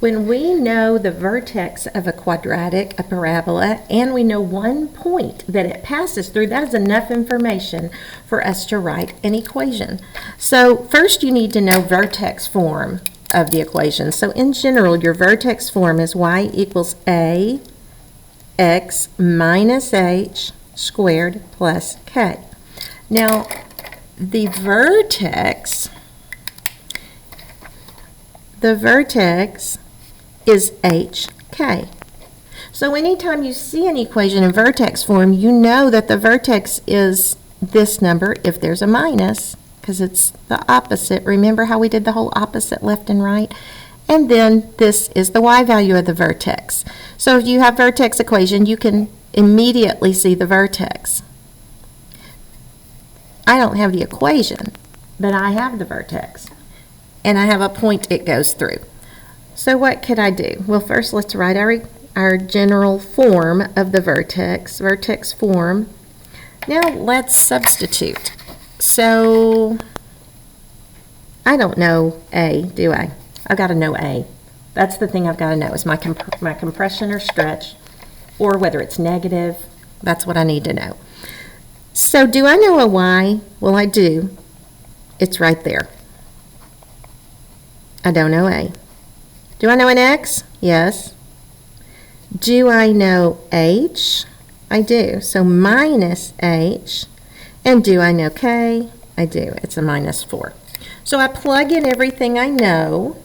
When we know the vertex of a quadratic, a parabola, and we know one point that it passes through, that is enough information for us to write an equation. So first you need to know vertex form of the equation. So in general, your vertex form is y equals a x minus h squared plus k. Now, the vertex is hk. So anytime you see an equation in vertex form, you know that the vertex is this number if there's a minus, because it's the opposite. Remember how we did the whole opposite left and right? And then this is the y value of the vertex. So if you have vertex equation, you can immediately see the vertex. I don't have the equation, but I have the vertex. And I have a point it goes through. So what could I do? Well, first let's write our general form of the vertex form. Now let's substitute. So I don't know A, do I? I've got to know A. That's the thing I've got to know, is my compression or stretch, or whether it's negative. That's what I need to know. So do I know a Y? Well, I do. It's right there. I don't know A. Do I know an X? Yes. Do I know H? I do. So minus H. And do I know K? I do. It's a minus 4. So I plug in everything I know.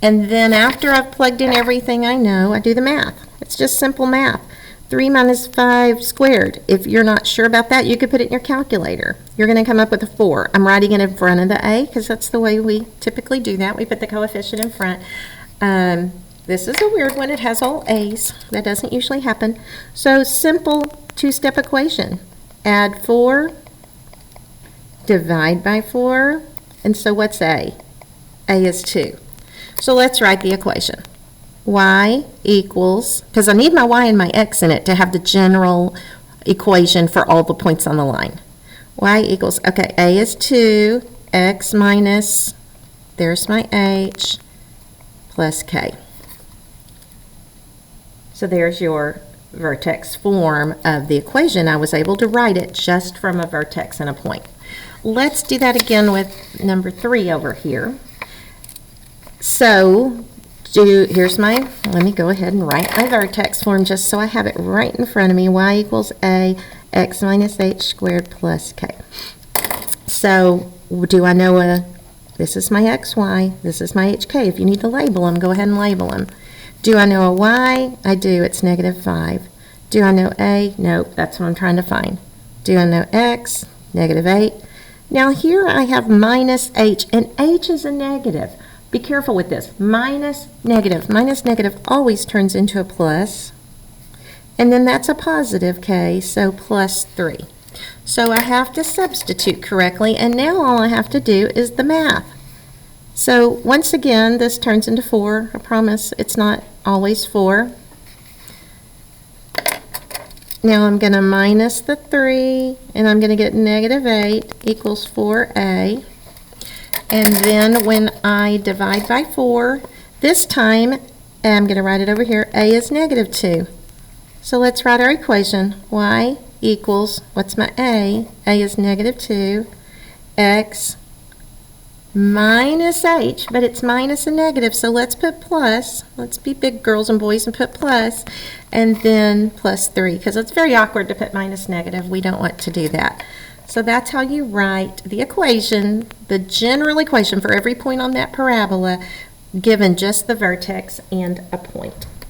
And then after I've plugged in everything I know, I do the math. It's just simple math. 3 minus 5 squared. If you're not sure about that, you could put it in your calculator. You're going to come up with a 4. I'm writing it in front of the A because that's the way we typically do that. We put the coefficient in front. This is a weird one. It has all A's. That doesn't usually happen. So simple two-step equation. Add 4, divide by 4, and so what's A? A is 2. So let's write the equation. Y equals, because I need my y and my x in it to have the general equation for all the points on the line. Y equals, okay, A is 2, x minus, there's my h, plus k. So there's your vertex form of the equation. I was able to write it just from a vertex and a point. Let's do that again with number 3 over here. So here's let me go ahead and write my vertex form just so I have it right in front of me. Y equals A, x minus h squared plus k. So do I know this is my xy, this is my hk. If you need to label them, go ahead and label them. Do I know a y? I do. It's negative 5. Do I know a? Nope, that's what I'm trying to find. Do I know x? Negative 8. Now here I have minus h, and h is a negative. Be careful with this. Minus negative always turns into a plus. And then that's a positive k, so plus 3. So I have to substitute correctly, and now all I have to do is the math. So once again, this turns into 4. I promise it's not always 4. Now I'm going to minus the 3, and I'm going to get negative 8 equals 4a. And then when I divide by 4, this time I'm going to write it over here, a is negative 2. So let's write our equation. Y equals, what's my a? A is negative 2, x minus h, but it's minus a negative, so let's put plus. Let's be big girls and boys and put plus, and then plus 3, because it's very awkward to put minus negative. We don't want to do that. So that's how you write the equation, the general equation for every point on that parabola, given just the vertex and a point.